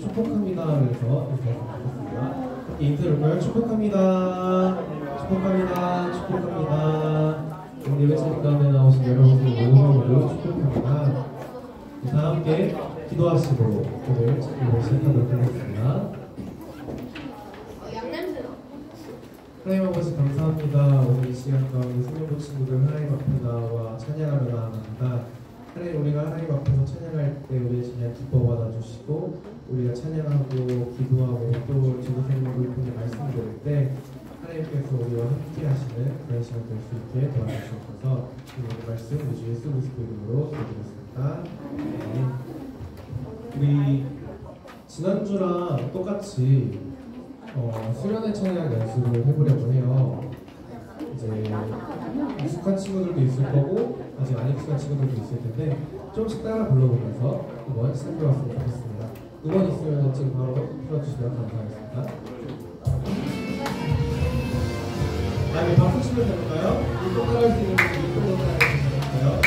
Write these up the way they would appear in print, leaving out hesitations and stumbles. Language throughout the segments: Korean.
축복합니다 하면서 인사드리겠습니다. 인사드릴까요? 축복합니다. 축복합니다. 축복합니다. 오늘 예배자리 가운데 나오신 여러분들 모두 축복합니다. 다 함께 기도하시고 오늘 예배 시작하도록 하겠습니다. 하나님 아버지 감사합니다. 오늘 이 시간 가운데 생명부 친구들 하나님 앞에 나와 찬양하며 나아갑니다. 하나님, 우리가 하나님 앞에서 찬양할 때 우리의 찬양 기뻐 받아주시고 우리가 찬양하고 기도하고 또 지도생님을 통해 말씀 들을 때 하나님께서 우리와 함께 하시는 그런 시간 될 수 있게 도와주셔서 오늘 말씀 우리 주 예수 그리스도 이름으로 드리겠습니다. 우리 지난주랑 똑같이 수련회 찬양 연습을 해보려고 해요. 이제 익숙한 친구들도 있을 거고 아직 안 익숙한 친구들도 있을 텐데 조금씩 따라 불러보면서 한번 시작해봤으면 좋겠습니다. 음원 있으면 지금 바로 풀어주시면 감사하겠습니다. 다음에 박수 치면 될까요? 이쪽 따라할 수 있는 분이 이쪽으로 따라해주시면 될까요?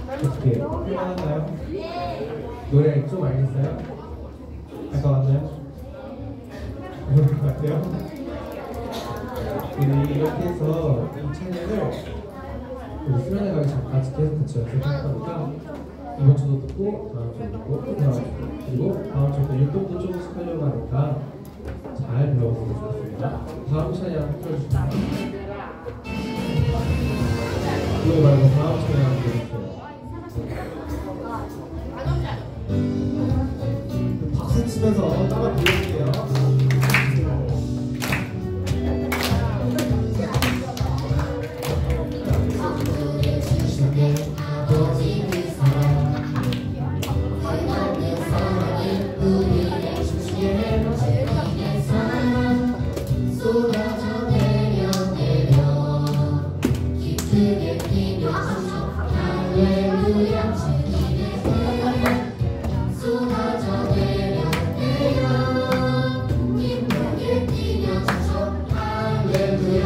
어떻게 할만한가요? 노래 좀 알겠어요? 할 것 같나요? 모를 것 같아요? 이렇게 해서 이 찬양을 우리 수련회 가기 전까지 계속 같이 연습할 거니까 이번 주도 듣고 다음 주도 듣고 또 다음 주도 그리고 다음 주도 율동도 조금씩 하려고 하니까 잘 배워보시면 좋겠습니다. 다음 찬양 틀어주시면 그거 말고 다음 찬양 들어주세요. 박수 치면서 따라 부를게요. 쏟아져 내려 기쁨 기쁘게 뛰며 주셔 할렐루야 주님의 은혜 쏟아져 내려내려 기쁘게 뛰며 주셔 할렐루야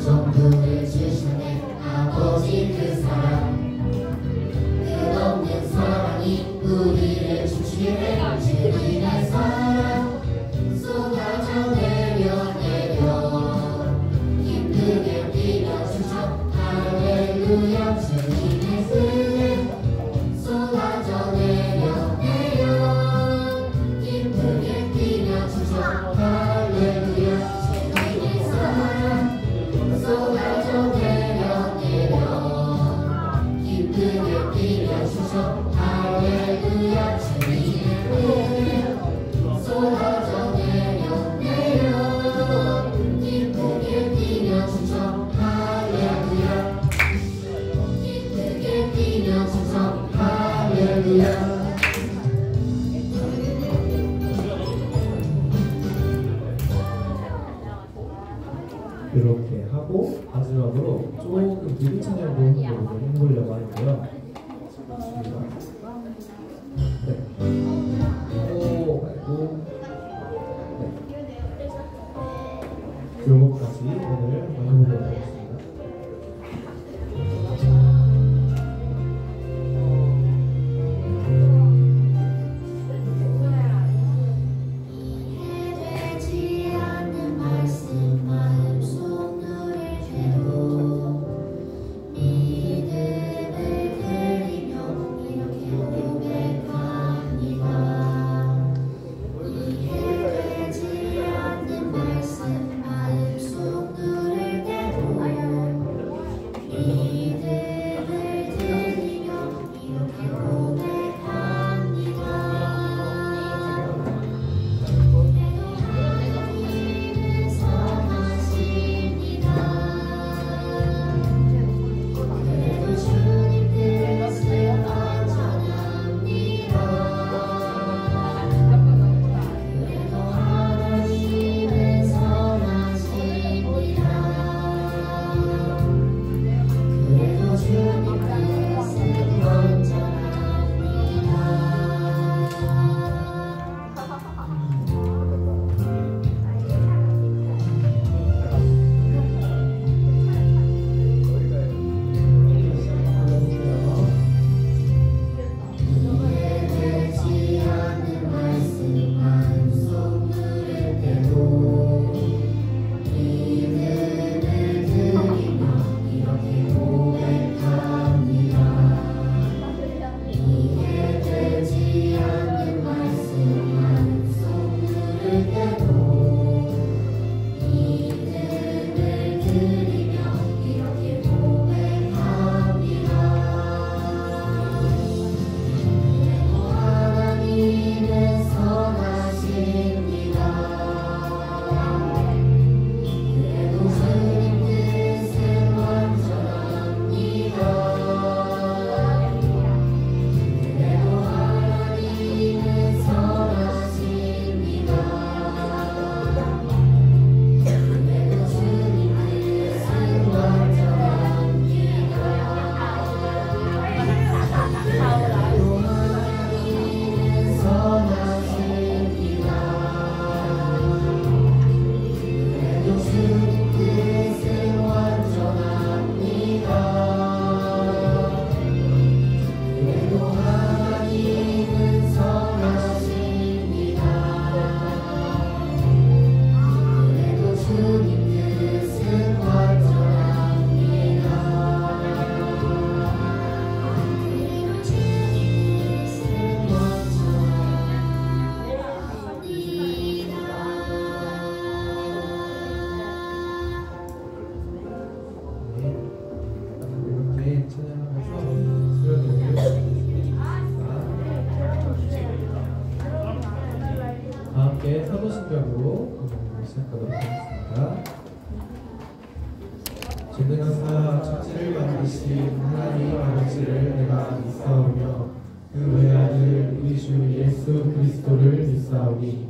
전부를 주신 내 아버지 그 사랑 끝없는 사랑이 우리를 주시네 주님의 사랑 쏟아져 내려 기쁘게 뛰며 주셔 할렐루야 주님의 은혜 쏟아져 내려 기쁘게 뛰며 주셔 할렐루야 주님의 사랑 쏟아져 내려 기쁘게 뛰며 주셔 할렐루야 주님의 은혜 쏟아져 내려 기쁘게 뛰며 주셔 할렐루야 기쁘게 뛰며 주셔 할렐루야 이렇게 하고 마지막으로 조금 미리 찬양도 해보려고 하는데요. 네. 오 말고 네. 요거까지 오늘 한번 해보도록 하겠습니다. 이해되지 않는 말씀 마음속 노래대로 믿음을 드리며 이렇게 고백합니다. 이해되지 않는 말씀 마음속 노래대로 믿음을 드리며 이렇게 고백합니다. 하나님은 선하십니다. 그래도 주님 뜻은 완전합니다. 그래도 하나님은 선하십니다. 그래도 주님 뜻은 완전합니다. 이해되지 않는 말씀 마음속 누를 때도 믿음을 드리며 이렇게 고백합니다. 이해되지 않는 말씀 마음속 누를 때도 믿음을 드리며 이렇게 고백합니다. 그래도 하나님은 선하십니다. 그래도 주님 뜻은 완전합니다. 그래도 하나님은 선하십니다. 그래도 주님 뜻은 완전합니다. 그래도 하나님은 선하십니다. 그래도 주님 뜻은 완전합니다. 그래도 하나님은 선하십니다. 그래도 주님 뜻은 완전합니다. 그래도 주님 뜻은 완전합니다. 네. 이렇게 찬양하면서 수련회를 시작하겠습니다. 다 함께 사도신경으로 시작하도록 하겠습니다. 전능하사 천지를 만드신 하나님 아버지를 내가 믿사오며 그 외아들 우리 주 예수 그리스도를 믿사오니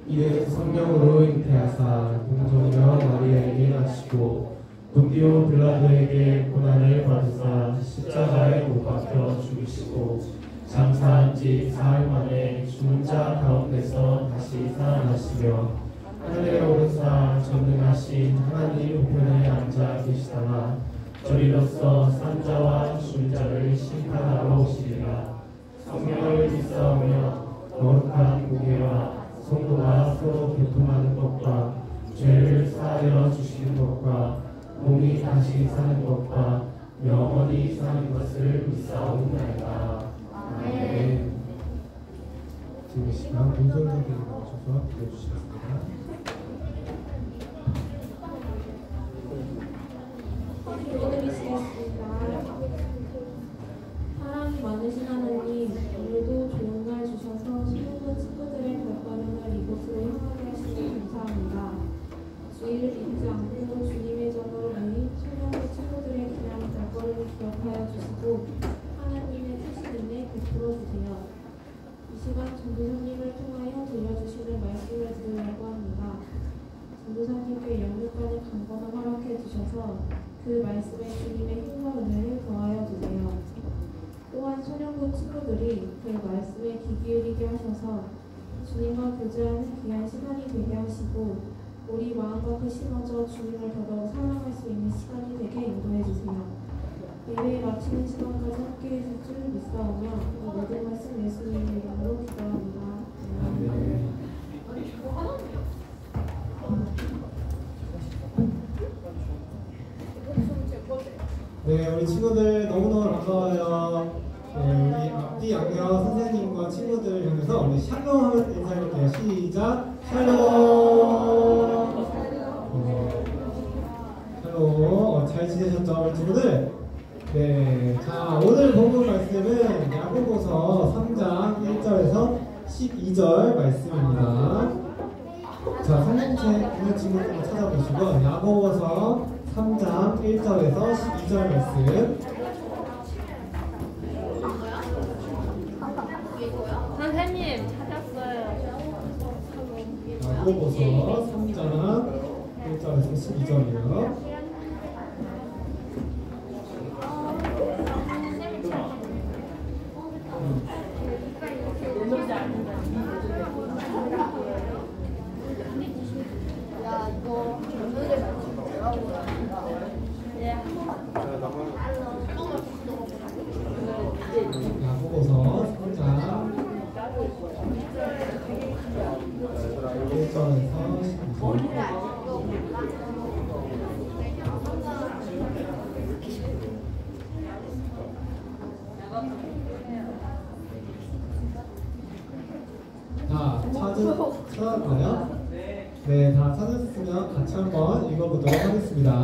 이는 성령으로 잉태하사 동정녀 마리아에게 나시고 본디오 빌라도에게 고난을 받으사 십자가에 못 박혀 죽으시고 장사한 지 사흘 만에 죽은 자 가운데서 다시 살아나시며 하늘에 오르사 전능하신 하나님 우편에 앉아 계시다가 저리로서 산자와 죽은 자를 심판하러 오시리라. 성령을 믿사오며 거룩한 공예와 성도가 서로 교통하는 것과 죄를 사하여 주시는 것과 몸이 다시 사는 것과 영원히 사는 것을 믿사옵나이다. 아멘. 지금 이 시간 본설 선생님 오셔서 기도해주시겠습니다. 기도드리시겠습니다. 사랑이 많으신 하나님, 오늘도 좋은 날 주셔서 신부모 친구들의 발걸음을 이곳으로 향하게 하시니 감사합니다. 주의를 잊지 않고 주님의 전으로 모인 소년부 친구들의 귀한 발걸음을 기억하여 주시고 하나님의 크신 은혜 베풀어 주세요. 이 시간 전도사님을 통하여 들려주시는 말씀을 들으려고 합니다. 전도사님께 영육간의 강건함 허락해 주셔서 그 말씀에 주님의 힘과 은혜를 더하여 주세요. 또한 소년부 친구들이 그 말씀에 귀 기울이게 하셔서 주님과 교제하는 귀한 시간이 되게 하시고 우리 마음과 그 심어져 주님을 더더욱 사랑할 수 있는 시간이 되게 인도해 주세요. 예배 마치는 시간까지 함께해 주실 줄 믿사오며 이 모든 말씀 예수님의 이름으로 기도합니다. 아멘. 네, 우리 친구들 너무너무 반가워요. 네, 우리 앞뒤 양녀 선생님과 친구들 향해서 우리 샬롬 하면 인사해볼게요. 시작! 샬롬! 샬롬! 잘 지내셨죠, 우리 친구들? 네, 자, 오늘 본문 말씀은 야고보서 3장 1절에서 12절 말씀입니다. 자, 성경책 있는 친구들 찾아보시고 야고보서 3장 1절에서 12절 말씀. 선생님 찾았어요. 야고보서 3장 1절에서 12절이요. 야고보서 3장 1절에서 12절. 다 찾았나요? 네, 다 찾았으면 같이 한번 읽어보도록 하겠습니다.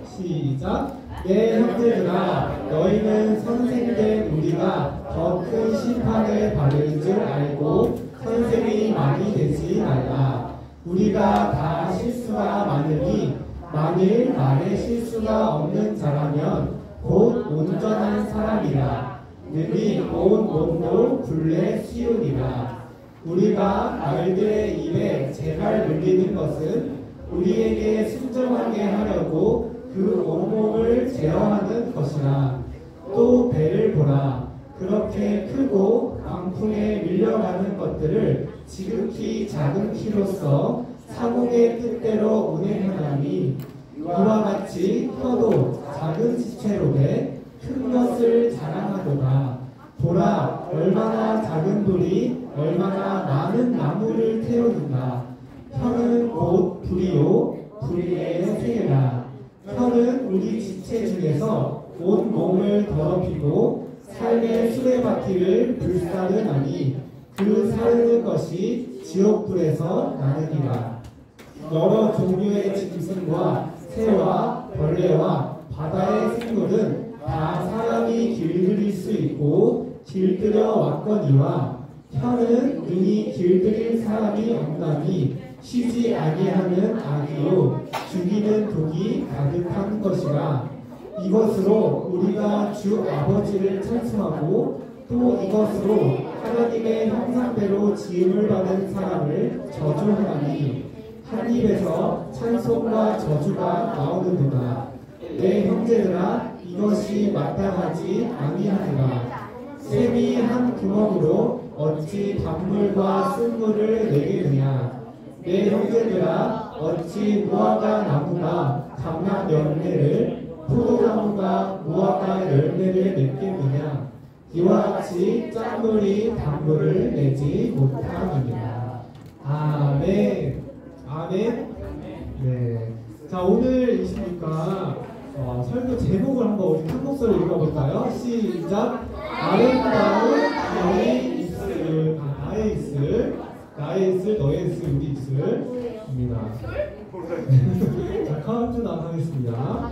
시작! 예, 형제들아, 너희는 선생된 우리가 더 큰 심판을 받을 줄 알고 선생이 많이 되지 말라. 우리가 다 실수가 많으니 만일 말에 실수가 없는 자라면 곧 온전한 사람이라. 능히 온 몸도 굴레 씌우리라. 우리가 말들의 입에 재갈 물리는 것은 우리에게 순종하게 하려고 그 온몸을 제어하는 것이라. 또 배를 보라. 그렇게 크고 강풍에 밀려가는 것들을 지극히 작은 키로서 사공의 뜻대로 운행하나니 이와 같이 혀도 작은 지체로되 큰 것을 자랑하도다. 보라, 얼마나 작은 돌이 얼마나 많은 나무를 태우는가. 혀는 곧 불이요 불의의 세계라. 혀는 우리 지체 중에서 온 몸을 더럽히고 삶의 수레바퀴를 불사르나니 그 사르는 것이 지옥불에서 나느니라. 여러 종류의 짐승과 새와 벌레와 바다의 생물은 다 사람이 길들일 수 있고 길들여 왔거니와 혀는 능히 길들일 사람이 없나니 쉬지 아니하는 악이요 죽이는 독이 가득한 것이라. 이것으로 우리가 주 아버지를 찬송하고 또 이것으로 하나님의 형상 형태로 지음을 받은 사람을 저주하니 한 입에서 찬송과 저주가 나오는도다. 내 형제들아 이것이 마땅하지 아니하니라. 샘이 한 구멍으로 어찌 단물과 쓴물을 내겠느냐. 내 형제들아 어찌 무화과 나무가 감람 열매를 포도나무가 무화과 열매를 맺겠느냐. 이와 같이 짠물이 단물을 내지 못하느니라. 아멘. 아멘. 네. 자, 오늘 이시니까 설교 제목을 한번 우리 한 목소리로 읽어볼까요? 시작. 아름다운 너의 입술. 나의 입술. 나의 입술, 너의 입술, 우리 입술입니다. 자, 카운트다운 하겠습니다.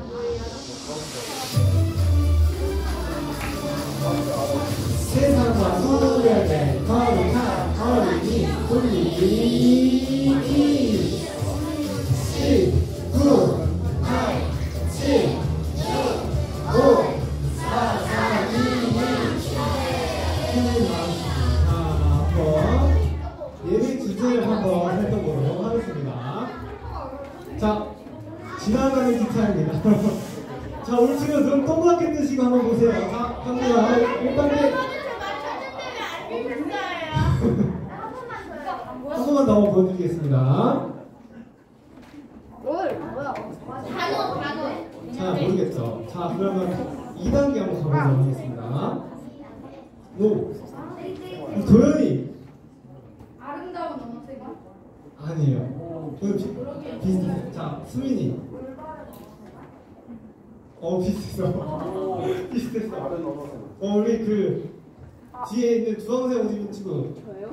세상과 구별된 거룩한 어린이 돌리기 10, 9, 8, 7, 6, 5, 4, 3, 2, 1. 한번 예배 주제를 한번 살펴보도록 하겠습니다. 자, 지나가는 기차입니다. 자, 우리 지금 눈 동그랗게 뜨시고 한번 보세요. 자, 갑니다. 1단계. 한 번만 더 보여드리겠습니다. 자, 모르겠죠. 자, 그러면 2단계 한번 가보도록 하겠습니다. 노. 도현이. 아름다운 언어색은? 아니에요. 비슷해. 자, 수민이. 비슷했어. 비슷했어. 우리 그 뒤에 있는 주황색 옷 입은 친구. 저요?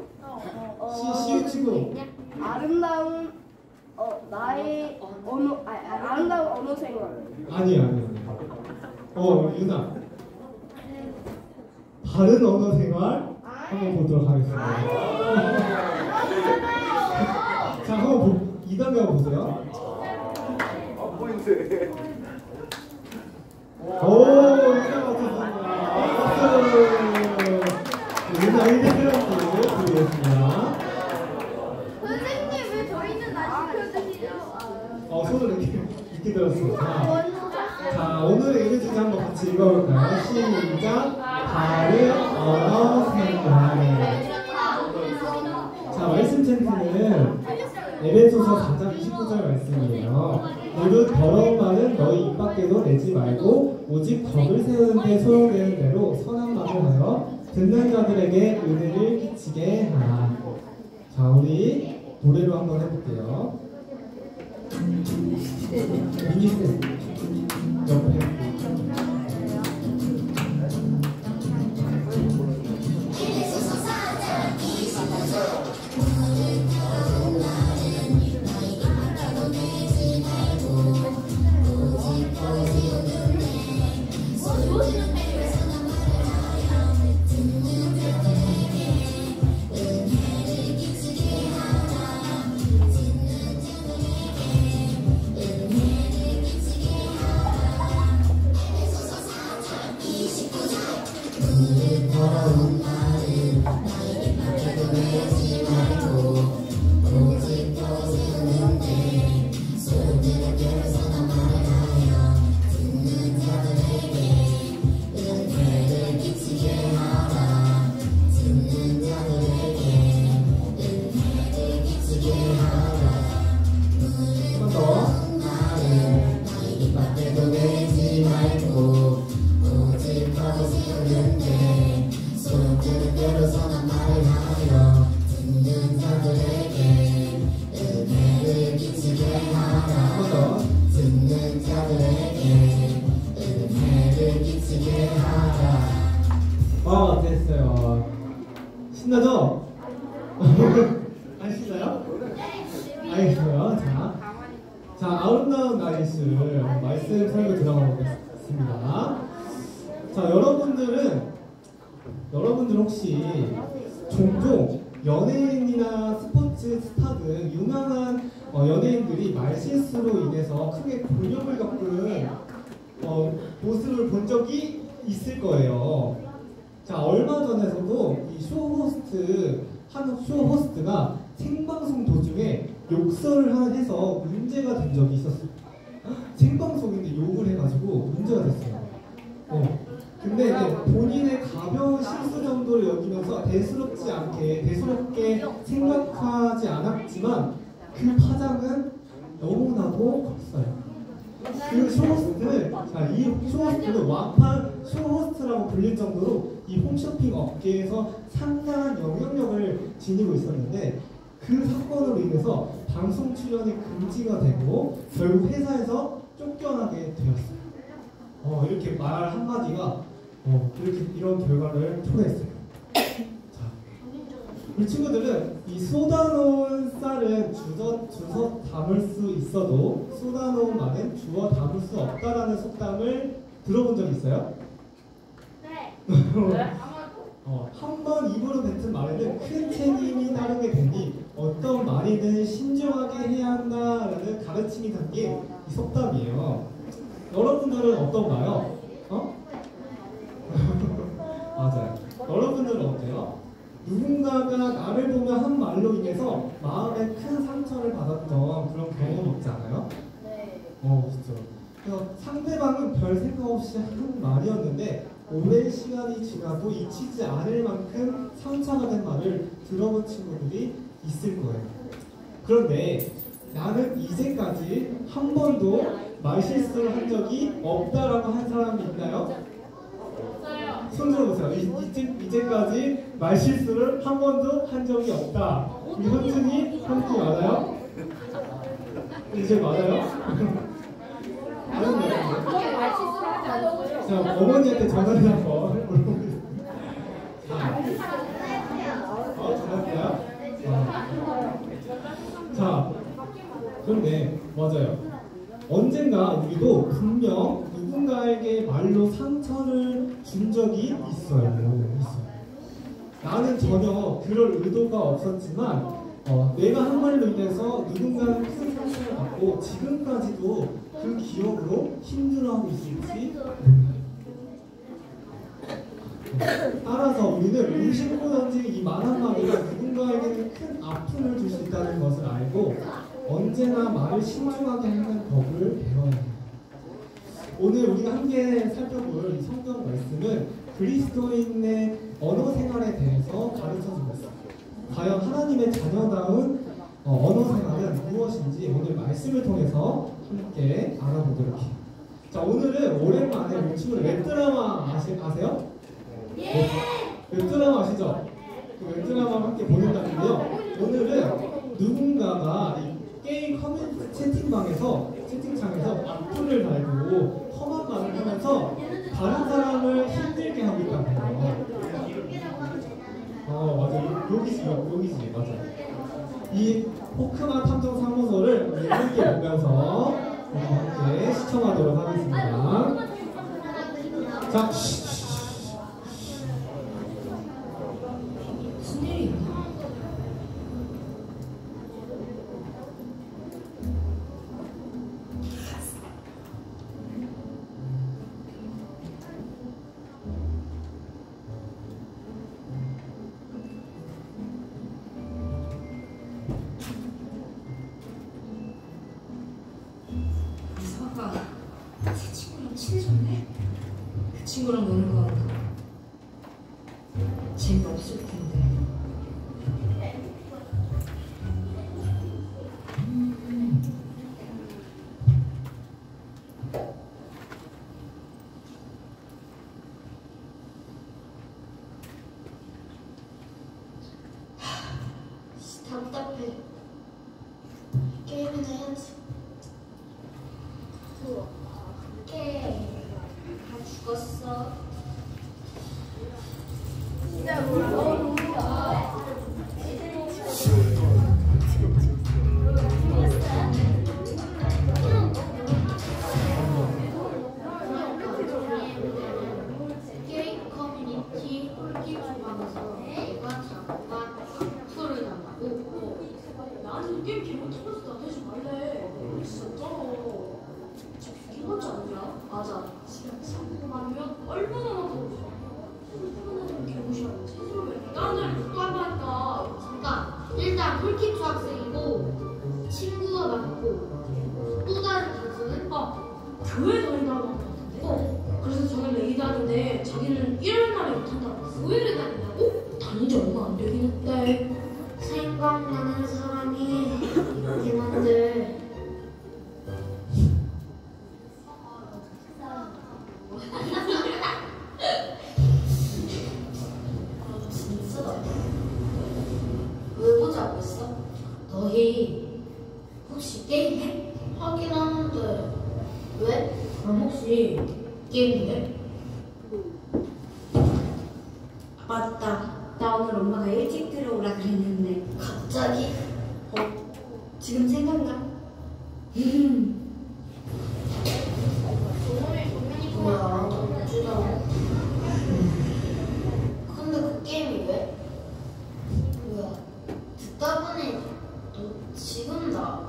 시우 친구. 아름다운 나의 아름다운 언어 생활. 아니야. 유나. 바른 언어 생활 한번 보도록 하겠습니다. 자, 한번 2단계 한번 보세요. 보이는데. 유나 맞췄습니다. 박수. 유나 1등이라고 드리겠습니다. 선생님 왜 저희는 안 시켜주시죠? 손을 이렇게 들었습니다. 자, 오늘의 예배 주제 한번 같이 읽어볼까요? 시작. 바른 언어 생활. 자, 말씀 챈트는 에베소서 4장 29절 말씀이에요. 무릇 더러운 말은 너희 입 밖에도 내지 말고 오직 덕을 세우는 데 소용되는 대로 선한 말을 하여 듣는 자들에게 은혜를 끼치게 하라. 자, 우리 노래로 한번 해볼게요. 미니스 옆에. 됐어요. 신나죠? 안 신나요? 알겠어요. 자, 아름다운 나이스 말씀 설교 들어가 보겠습니다. 자, 여러분들 혹시 종종 연예인이나 스포츠 스타 등 유명한 연예인들이 말실수로 인해서 크게 곤욕을 겪은 모습을 본 적이 있을 거예요. 자, 얼마 전에서도 이 쇼호스트 한 쇼 호스트가 생방송 도중에 욕설을 해서 문제가 된 적이 있었어요. 생방송인데 욕을 해가지고 문제가 됐어요. 근데 이제 본인의 가벼운 실수 정도를 여기면서 대수롭게 생각하지 않았지만 그 파장은 너무나도 컸어요. 그 쇼호스트는, 이 쇼호스트는 완판 쇼호스트라고 불릴 정도로 이 홈쇼핑 업계에서 상당한 영향력을 지니고 있었는데 그 사건으로 인해서 방송 출연이 금지가 되고 결국 회사에서 쫓겨나게 되었어요. 이렇게 말 한마디가 이런 결과를 초래했어요. 자, 우리 친구들은 이 쏟아놓은 쌀은 주워 담을 수 있어도 쏟아놓은 말은 주워 담을 수 없다라는 속담을 들어본 적 있어요? 네. 한 번 입으로 뱉은 말에는 큰 책임이 따르게 되니 어떤 말이든 신중하게 해야 한다라는 가르침이 담긴 이 속담이에요. 여러분들은 어떤가요? 맞아요. 여러분들은 어때요? 누군가가 나를 보며 한 말로 인해서 마음에 큰 상처를 받았던 그런 경험 있지 않아요? 네. 그렇죠. 그래서 상대방은 별 생각 없이 한 말이었는데 오랜 시간이 지나도 잊히지 않을 만큼 상처가 된 말을 들어본 친구들이 있을 거예요. 그런데 나는 이제까지 한 번도 말 실수를 한 적이 없다라고 한 사람이 있나요? 손 들어보세요. 이제까지 말 실수를 한 번도 한 적이 없다. 우리 현준이 맞아요? 이제 맞아요? 자, 어머니한테 전화를 한번 물어보겠습니다. 전화할까요? 자, 그런데 맞아요. 언젠가 우리도 분명 누군가에게 말로 상처를 준 적이 있어요. 나는 전혀 그럴 의도가 없었지만 내가 한 말로 인해서 누군가는 큰 상처를 받고 지금까지도 그 기억으로 힘들어하고 있을지 몰라요. 따라서 우리는 무심코든지 이 말 한마디가 누군가에게는 큰 아픔을 줄 수 있다는 것을 알고 언제나 말을 신중하게 하는 법을 배워야 해요. 오늘 우리가 함께 살펴볼 이 성경 말씀은 그리스도인의 언어 생활에 대해서 가르쳐주고 있어요. 과연 하나님의 자녀다운 언어 생활은 무엇인지 오늘 말씀을 통해서 함께 알아보도록 해요. 자, 오늘은 오랜만에 우리 친구들 웹드라마 아세요? 예! 웹드라마 아시죠? 그 웹드라마 함께 보는 날인데요. 오늘은 누군가가 이 게임 커뮤니티 채팅창에서 악플을 달고 험한 말을 하면서 다른 사람을 힘들게 하고 있다는 거예요. 맞아요. 여기지, 맞아요. 이 포크만 탐정 사무소를 우리 함께 보면서 함께 시청하도록 하겠습니다. 자, 무슨 일이 있나? 이사가 새 친구랑 친해졌네? 그 친구랑 노는 거 재미없을 텐데. 답답해. 게임이나 해야지. 게임. 다 죽었어. 진짜 무서워. 게임 커뮤니티 홀기 주방에서 내가 잠깐 풀을 나가고 나는 게임 개못 하면서 나대지 말래. 하나가 꿀팁 중학생이고 친구가 많고 또 다른 단서는 교회 다닌다고 한 것 같은데? 그래서 자기는 얘기 다니는데 자기는 일요일날에 못한다고 했어. 교회를 다닌다고? 다닌 지 얼마 안 되긴 했대. 생각나는 사람이 있긴 한데 진짜 왜 보자고 했어? 너희 혹시 게임해? 하긴 하는데 왜? 그럼 혹시 게임해? 맞다. 나 오늘 엄마가 일찍 들어오라 그랬는데. 갑자기? 지금 생각나? 오늘 고민이구나. 뭐야, 어쩌자고. 근데 그 게임이 왜? 뭐야, 듣다 보니 너 지금 나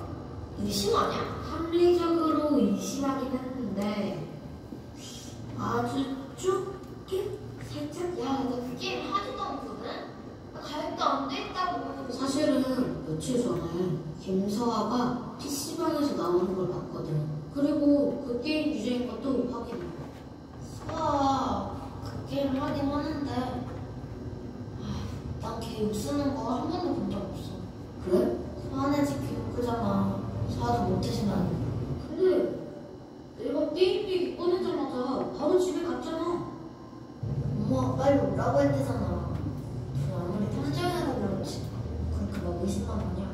의심 아니야? 합리적으로 의심하긴 했는데 아주 좁게 살짝. 야, 나 그 게임 하지도 않거든? 나 가입도 안 돼 있다고. 사실은 며칠 전에 김서아가 PC방에서 나오는 걸 봤거든. 그리고 그 게임 유저인 것도 확인해. 수아, 그 게임 하긴 하는데 난 걔 웃쓰는 거 한 번도 본 적 없어. 그래? 수아네 집 교육구잖아. 수아도 못해지만. 근데 내가 게임기 꺼내자마자 바로 집에 갔잖아. 엄마가 빨리 오라고 했대잖아. 아무리 편집해서 그렇지. 그렇게 막 의심만 하냐?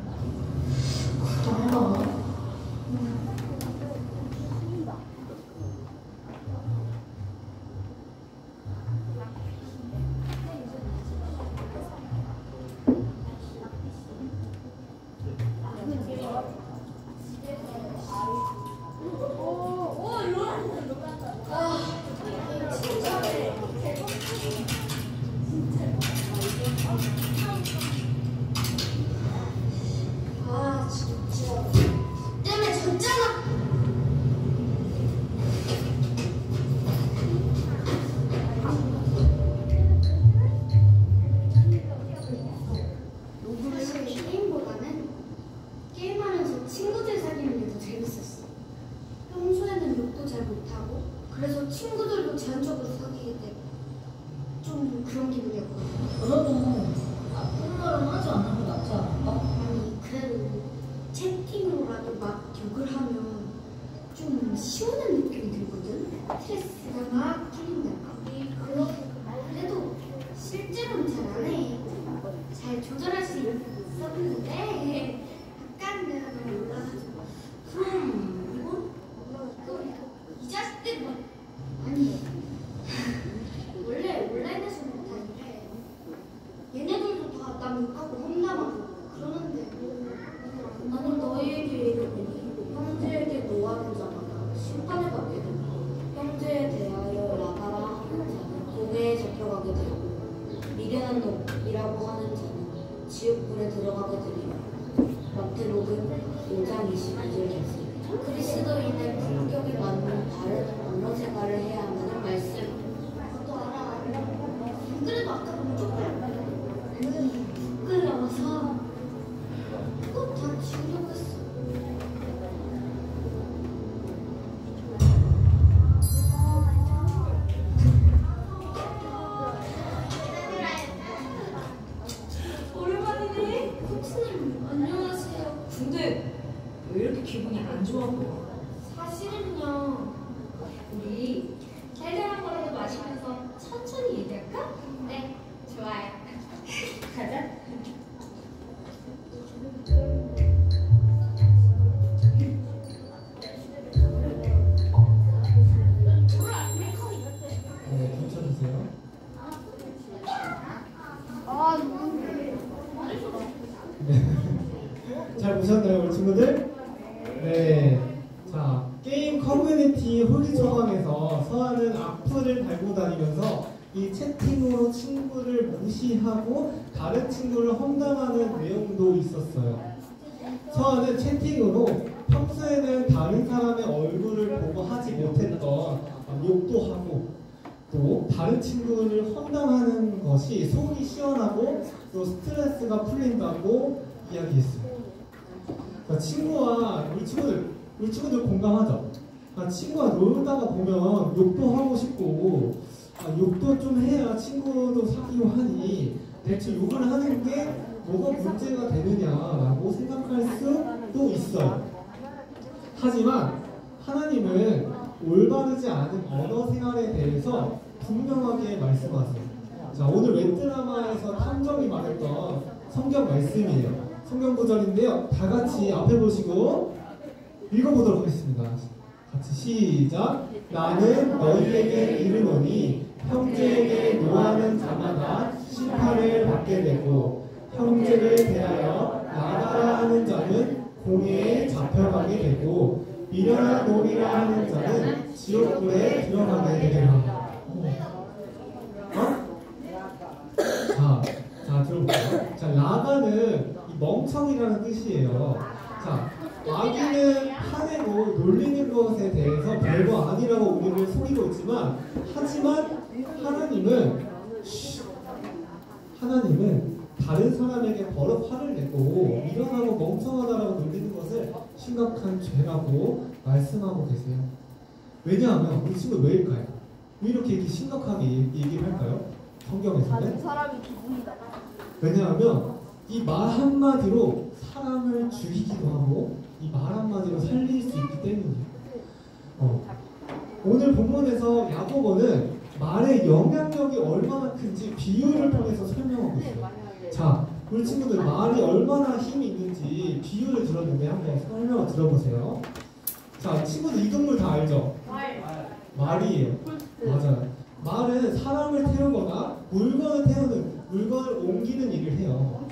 그런가? 아, 진짜. 때문에 졌잖아. 사실 게임보다는 게임하면서 친구들 사귀는 게 더 재밌었어. 평소에는 욕도 잘 못하고 그래서 친구들도 제한적으로 사귀게 되고 좀 그런 기분이었거든. 그래도 나쁜 말은 하지 않는 게 낫지 않을까? 아니 그래도 채팅으로라도 막 욕을 하면 좀 시원한 느낌이 들거든. 스트레스가 막 풀린달까. 그래도 실제로는 잘 안 해. 잘 조절할 수 있었는데 약간 내가 너무 올라가지고. 그럼 이 자식들 뭐 아니 원래 온라인에서 못하는데 얘네들도 다 남 욕하고 험담하고 그러는데 나는 너희에게 이르노니 형제에게 노하는 자마다 심판을 받게 된다. 형제에 대하여 나가라 하는 자는 공회에 잡혀가게 되고 미련한 놈이라고 하는 자는 지옥불에 들어가게 되리라. 마태복음 5장 22절 말씀. 그리스도인의 품격에 맞는 바른 언어 생활을 해야 한다는 말씀. 그것도 알아. 안 그래도 아까 너무 쪽팔렸거든. 부끄러워서 꼭 다 지우려고 했어. 오랜만이네. 코치님 안녕하세요. 근데 왜 이렇게 기분이 안 좋아 보여? 사실은요. 우리 달달한 거라도 마시면서 천천히 얘기할까? 네, 좋아요. 가자. 네, 붙여주세요. 아, 네. 잘 보셨나요, 우리 친구들? 네. 자, 게임 커뮤니티 홀리 조방에서 서아는 악플을 달고 다니면서 이 채팅으로 친구를 무시하고 다른 친구를 험담하는 내용도 있었어요. 서아는 채팅으로 평소에는 다른 사람의 얼굴을 보고 하지 못했던 욕도 하고 또 다른 친구를 험담하는 것이 속이 시원하고 또 스트레스가 풀린다고 이야기했어요. 그러니까 친구와 우리 친구들 공감하죠. 그러니까 친구와 놀다가 보면 욕도 하고 싶고 욕도 좀 해야 친구도 사귀고 하니 대체 욕을 하는 게 뭐가 문제가 되느냐라고 생각할 수도 있어요. 하지만 하나님은 올바르지 않은 언어 생활에 대해서 분명하게 말씀하세요. 자, 오늘 웹드라마에서 탐정이 말했던 성경 말씀이에요. 성경 구절인데요. 다 같이 앞에 보시고 읽어보도록 하겠습니다. 같이 시작. 나는 너희에게 이르노니 형제에게 노하는 자마다 심판을 받게 되고 형제를 대하여 나가라 하는 자는 공회에 잡혀가게 되고 미련한 놈이라 하는 자는 지옥불에 들어가게 되리라. 자, 들어볼게요. 자, 라가는 이 멍청이라는 뜻이에요. 자, 마귀는 화내고 놀리는 것에 대해서 별거 아니라고 우리를 속이고 있지만, 하지만 하나님은 다른 사람에게 버럭 화를 내고 미련하고 멍청하다라고 놀리는 것을 심각한 죄라고 말씀하고 계세요. 왜냐하면 우리 친구 왜일까요? 왜 이렇게 심각하게 얘기를 할까요? 성경에서는 다른 사람이 기분이다. 왜냐하면 이 말 한마디로 사람을 죽이기도 하고 이 말 한마디로 살릴 수 있기 때문이에요. 오늘 본문에서 야고보는 말의 영향력이 얼마나 큰지 비유를 통해서 설명하고 있어요. 자, 우리 친구들 말이 얼마나 힘이 있는지 비유를 들었는데 한번 설명을 들어보세요. 자, 친구들 이 동물 다 알죠? 말이에요. 맞아요. 말은 사람을 태우거나 물건을 옮기는 일을 해요.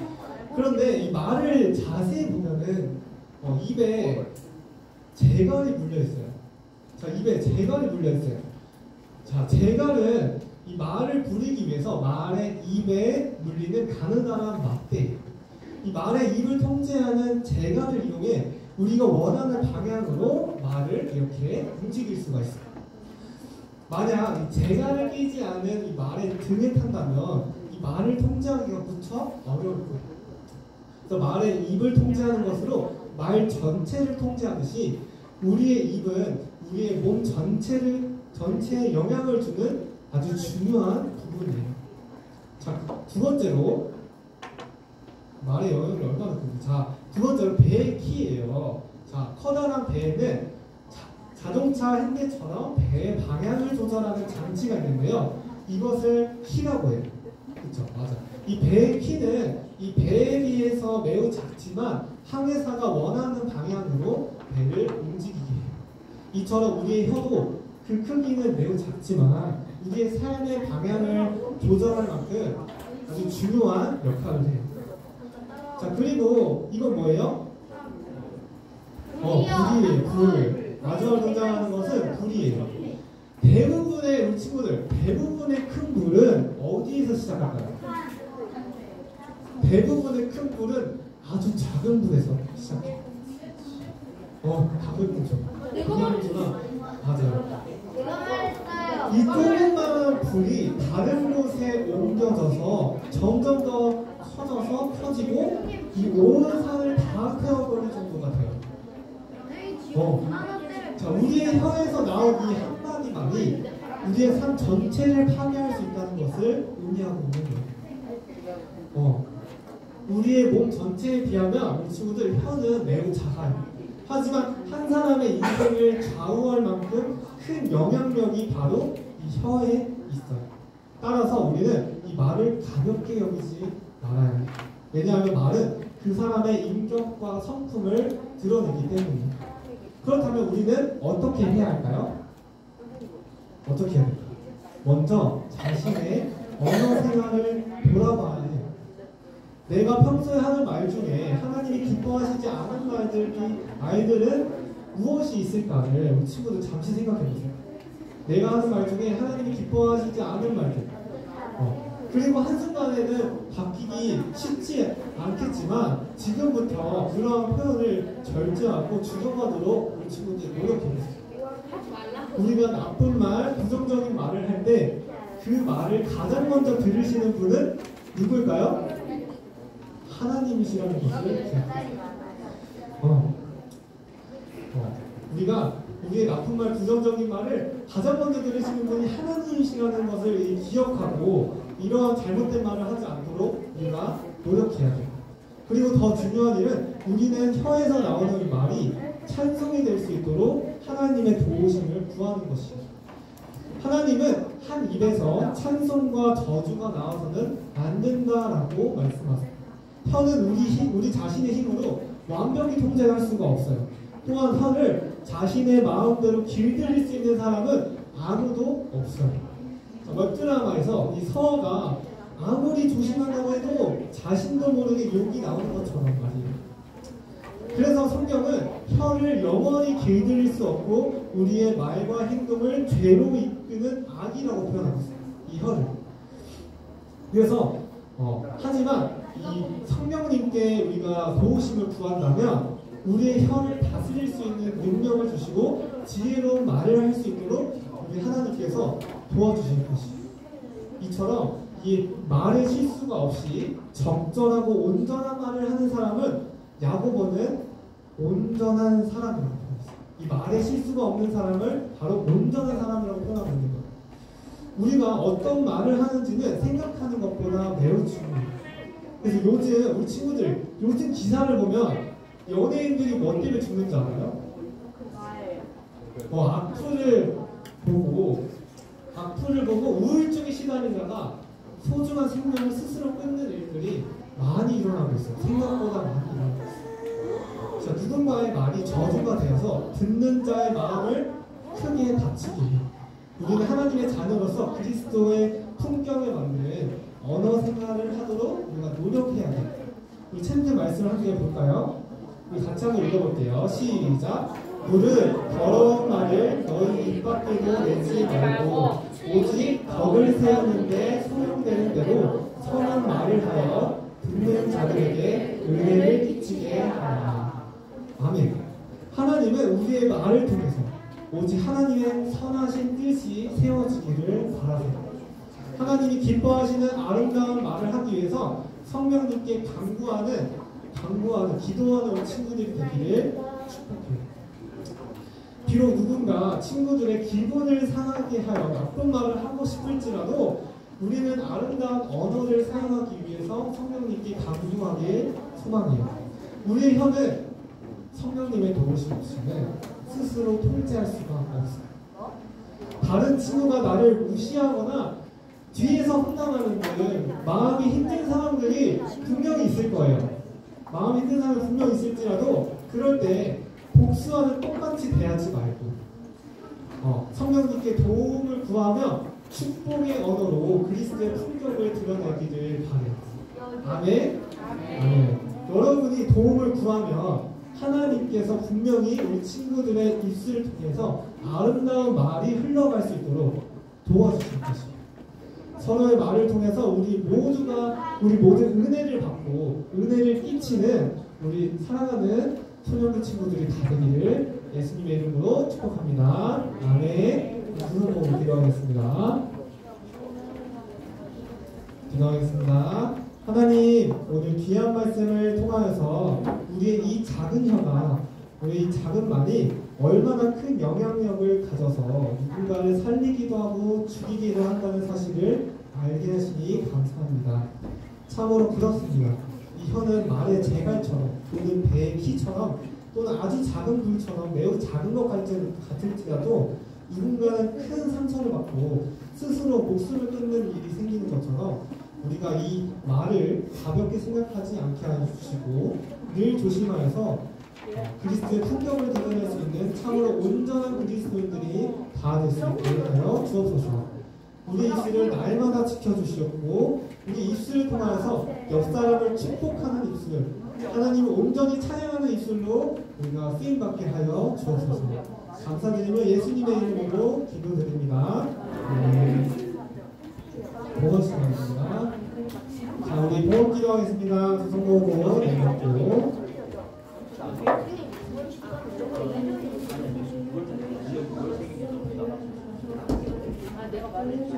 그런데 이 말을 자세히 보면은 입에 재갈이 물려 있어요. 자, 입에 재갈이 물려 있어요. 자, 재갈은 이 말을 부리기 위해서 말의 입에 물리는 가느다란 막대, 이 말의 입을 통제하는 재갈을 이용해 우리가 원하는 방향으로 말을 이렇게 움직일 수가 있어요. 만약 이 재갈을 끼지 않은 이 말의 등에 탄다면 이 말을 통제하기가 무척 어려울 거예요. 그래서 말의 입을 통제하는 것으로 말 전체를 통제하듯이 우리의 입은 우리의 몸 전체에 영향을 주는 아주 중요한 부분이에요. 자, 두 번째로 말의 영향이 얼마나 큰지. 자, 두 번째로 배의 키예요. 자, 커다란 배에는 자동차 핸들처럼 배의 방향을 조절하는 장치가 있는데요. 이것을 키라고 해요. 그렇죠? 맞아. 이 배의 키는 이 배에 비해서 매우 작지만 항해사가 원하는 방향으로 배를 움직이게 해요. 이처럼 우리의 혀도 그 크기는 매우 작지만 우리의 삶의 방향을 조절할 만큼 아주 중요한 역할을 해요. 자, 그리고 이건 뭐예요? 불이에요. 불. 마지막으로 등장하는 것은 불이에요. 대부분의 우리 친구들, 대부분의 큰 불은 어디에서 시작할까요? 대부분의 큰 불은 아주 작은 불에서 시작해요. 작은 불이죠. 그냥 불구나. 맞아요. 이 조그마한 불이 다른 곳에 옮겨져서 점점 더 커져서 커지고 이 온 산을 다 태워버릴 정도가 돼요. 자, 우리의 혀에서 나온 이 한마디 말이 우리의 삶 전체를 파괴할 수 있다는 것을 의미하고 있는 거예요. 우리의 몸 전체에 비하면 우리 친구들 혀는 매우 작아요. 하지만 한 사람의 인생을 좌우할 만큼 큰 영향력이 바로 이 혀에 있어요. 따라서 우리는 이 말을 가볍게 여기지 말아야 해요. 왜냐하면 말은 그 사람의 인격과 성품을 드러내기 때문이에요. 그렇다면 우리는 어떻게 해야 할까요? 어떻게 해야 할까요? 먼저 자신의 언어 생활을 돌아봐야 해요. 내가 평소에 하는 말 중에 하나님이 기뻐하시지 않은 말들은 무엇이 있을까를 우리 친구들 잠시 생각해 보세요. 내가 하는 말 중에 하나님이 기뻐하시지 않은 말들. 그리고 한순간에는 바뀌기 쉽지 않겠지만 지금부터 그런 표현을 절제하고 죽여가도록 우리 친구들 노력해보세요. 우리가 나쁜 말, 부정적인 말을 할 때 그 말을 가장 먼저 들으시는 분은 누구일까요? 하나님이시라는 것을 기억하세요. 우리가 우리의 나쁜 말, 부정적인 말을 가장 먼저 들으시는 분이 하나님이시라는 것을 기억하고 이러한 잘못된 말을 하지 않도록 우리가 노력해야 돼요. 그리고 더 중요한 일은 우리는 혀에서 나오는 이 말이 찬송이 될 수 있도록 하나님의 도우심을 구하는 것이에요. 하나님은 한 입에서 찬송과 저주가 나와서는 안 된다라고 말씀하세요. 혀는 우리 자신의 힘으로 완벽히 통제할 수가 없어요. 또한 혀를 자신의 마음대로 길들일 수 있는 사람은 아무도 없어요. 웹 드라마에서 이 서가 아무리 조심한다고 해도 자신도 모르게 욕이 나오는 것처럼 말이에요. 그래서 성경은 혀를 영원히 길들일 수 없고 우리의 말과 행동을 죄로 이끄는 악이라고 표현하고 있어요. 이 혀를. 그래서 하지만 이 성령님께 우리가 도우심을 구한다면 우리의 혀를 다스릴 수 있는 능력을 주시고 지혜로운 말을 할 수 있도록 우리 하나님께서 도와주실 것이에요. 이처럼 이 말의 실수가 없이 적절하고 온전한 말을 하는 사람은 야고보는 온전한 사람이라고 표현했어요. 이 말의 실수가 없는 사람을 바로 온전한 사람이라고 표현하고 있는 거예요. 우리가 어떤 말을 하는지는 생각하는 것보다 매우 중요해요. 그래서 요즘 우리 친구들 요즘 기사를 보면 연예인들이 뭐 때문에 죽는지 알아요? 악플을 보고 우울증에 시달리다가 소중한 생명을 스스로 끊는 일들이 많이 일어나고 있어요. 생각보다 많이 일어나고 있어요. 자, 누군가의 말이 저주가 되어서 듣는 자의 마음을 크게 다치게 해요. 우리는 하나님의 자녀로서 그리스도의 품격에 맞는 언어 생활을 하도록 우리가 노력해야 돼요. 우리 챌린지 말씀을 함께 볼까요? 우리 같이 한번 읽어볼게요. 시작! 무릇 더러운 말을 너희 입 밖에도 내지 말고 오직 덕을 세우는데 소용되는 대로 선한 말을 하여 듣는 자들에게 은혜를 끼치게 하라. 아멘. 하나님은 우리의 말을 통해서 오직 하나님의 선하신 뜻이 세워지기를 바라세요. 하나님이 기뻐하시는 아름다운 말을 하기 위해서 성령님께 간구하는 기도하는 우리 친구들이 되기를 축복해요. 비록 누군가 친구들의 기분을 상하게 하여 나쁜 말을 하고 싶을지라도 우리는 아름다운 언어를 사용하기 위해서 성령님께 간구하길 소망해요. 우리의 혀는 성령님의 도우심 없이는 스스로 통제할 수가 없어요. 다른 친구가 나를 무시하거나 뒤에서 혼담하는 등 마음이 힘든 사람들이 분명히 있을 거예요. 마음이 힘든 사람이 분명히 있을지라도 그럴 때 복수와는 똑같이 대하지 말고 성령님께 도움을 구하며 축복의 언어로 그리스도의 품격을 드러내기를 바라요. 아멘. 아멘. 여러분이 도움을 구하면 하나님께서 분명히 우리 친구들의 입술을 통해서 아름다운 말이 흘러갈 수 있도록 도와주실 것입니다. 서로의 말을 통해서 우리 모든 은혜를 받고 은혜를 끼치는 우리 사랑하는 소년부 친구들이 다 되기를 예수님의 이름으로 축복합니다. 아멘. 두 손 모으고 기도하겠습니다. 기도하겠습니다. 하나님, 오늘 귀한 말씀을 통하여서 우리의 이 작은 혀가, 우리의 이 작은 말이 얼마나 큰 영향력을 가져서 누군가를 살리기도 하고 죽이기도 한다는 사실을 알게 하시니 감사합니다. 참으로 그렇습니다. 이 혀는 말의 재갈처럼 또는 배의 키처럼 또는 아주 작은 불처럼 매우 작은 것 같을지라도 누군가는 큰 상처를 받고 스스로 목숨을 끊는 일이 생기는 것처럼 우리가 이 말을 가볍게 생각하지 않게 해주시고 늘 조심하여서 그리스도의 품격을 드러낼 수 있는 참으로 온전한 그리스도인들이 다 될 수 있게 하여 주옵소서. 우리 입술을 날마다 지켜주시옵고 우리 입술을 통하여서 옆 사람을 축복하는 입술, 하나님을 온전히 찬양하는 입술로 우리가 쓰임받게 하여 주옵소서. 감사드리며 예수님의 이름으로 기도드립니다. 고맙습니다. 자, 우리 보험 기도하겠습니다. 두 손 모으고 내놓고 내가 말해주신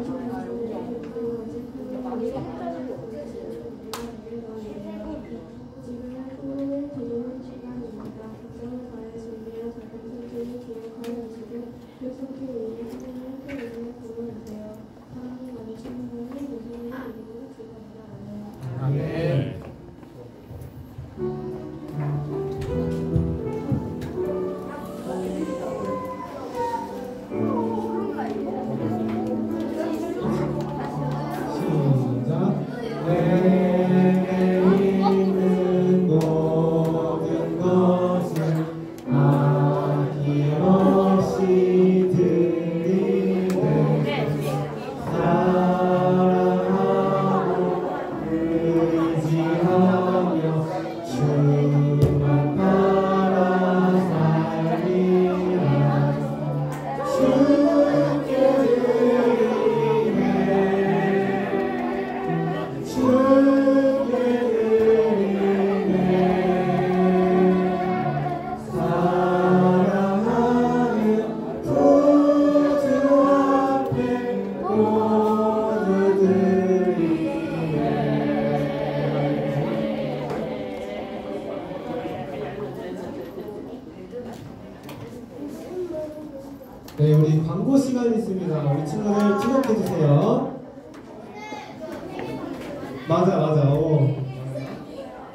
네, 우리 광고 시간이 있습니다. 우리 친구들 주목해 주세요. 맞아.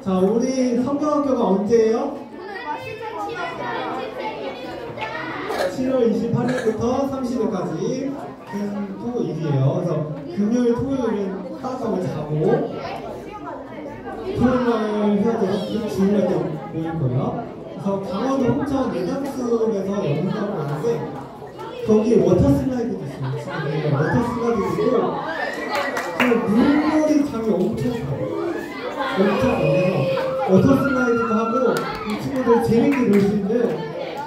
자, 우리 성경학교가 언제예요? 7월 28일부터 30일까지 금토일이에요. 그래서 금요일, 토요일은 따가고 자고 토요일날 해야 되고 주일날 또 모일 거예요. 그래서 강원도 홍천 예당숲에서 영상을 하는데 거기 워터 슬라이드도 있어요. 지금 워터 슬라이드도 있고 그 물놀이 장이 엄청 커요. 그래서 워터 슬라이드도 하고 이 친구들 재밌게 놀 수 있는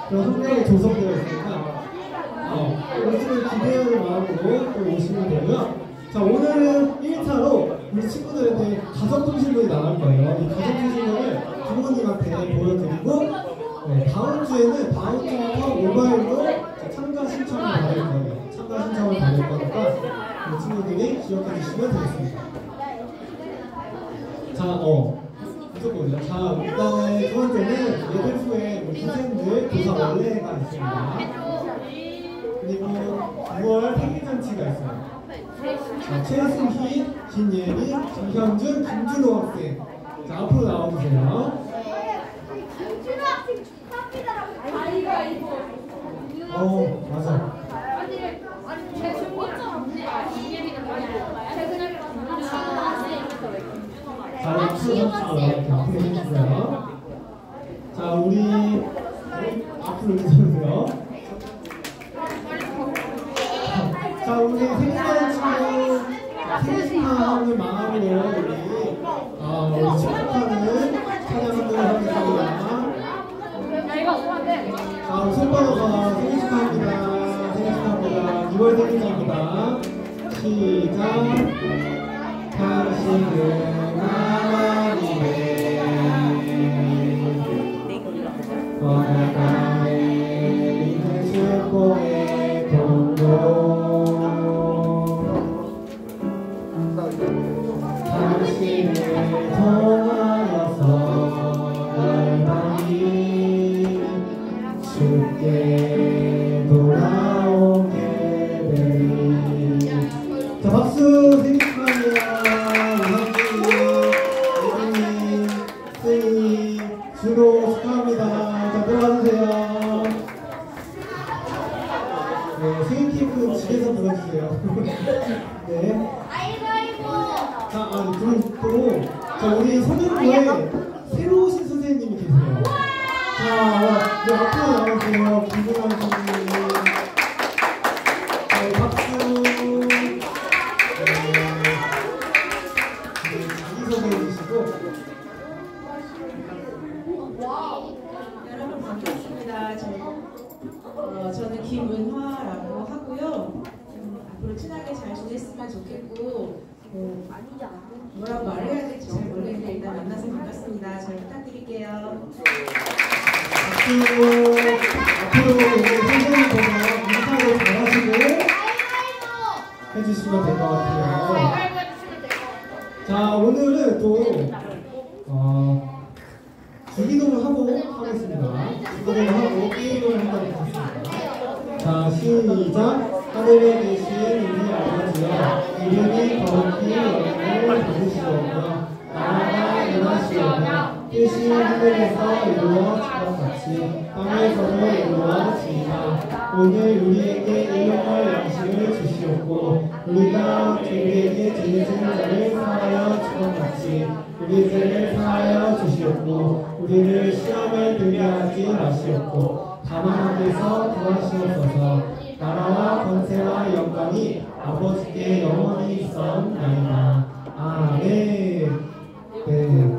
그런 환경이 조성되어 있으니까 우리 친구들 기대하는 마음으로 또 오시면 되고요. 자, 오늘은 1차로 우리 친구들한테 가족통신문이 나갈 거예요. 이 가족통신문을 부모님한테 보여드리고 다음 주부터 모바일로 참가 신청을 받을 거예요. 참가 신청을 받을 거니까 우리 친구들이 기억해 주시면 되겠습니다. 자, 무조건이요. 자, 그다음에 두 번째는 예들 후에 우리 선생님들 교사 원래가 있습니다. 그리고 9월 생일잔치가 있어요. 자, 최승희, 김예리, 김현준, 김준호 학생. 자, 앞으로 나와주세요. 맞아. 자, 앞으로 해주세요. 자, 우리 앞으로 해주세요. 자, 우리 생일 축하하는 마음으로 우리 축하하는 찬양 한번 하겠습니다. 자, 손 뻗어서 생일 축하합니다. 생일 축하합니다. 2월 생일입니다. 시작. 당신은 하나님의 거룩함에 있는 축복의 통로 당신을 통하여서 날마다 주께 돌아오게 되리. 자, 박수 생일 축하합니다. 주로 축하합니다. 자, 들어가주세요. 네, 생일 케이크 집에서 불러주세요. 네. 자, 그리고 우리 소년부에 새로 오신 선생님이 계세요. 자, 네, 앞으로 나오세요. 김근환 선생님. 네, 박수. 자기소개해 주시고. 여러분 반갑습니다. 저는 김은화라고 하고요. 앞으로 친하게 잘 지냈으면 좋겠고 뭐라고 말해야 될지 잘 모르겠는데 일단 만나서 반갑습니다. 잘 부탁드릴게요. 앞으로 우리 선생님 보고 인사를 잘하시고 해주시면 될 것 같아요. 자, 오늘은 또 주기도를 하고 하겠습니다. 주기도를 하고 게임을 하도록 하겠습니다. 자, 시작. 하늘에 계신 우리 아버지여, 이름이 거룩히 여김을 받으시오며 나라가 임하시오며 뜻이 하늘에서 이루어진 것 같이 땅에서도 이루어지이다. 오늘 우리에게 일용할 양식을 주시옵고 우리가 우리에게 죄 지은 자를 사하여 준 것 같이 우리 죄를 사하여 주시옵고 우리를 시험에 들게 하지 마시옵고 다만 하늘에서 구하시옵소서. 나라와 권세와 영광이 아버지께 영원히 있사옵나이다. 아멘. 네.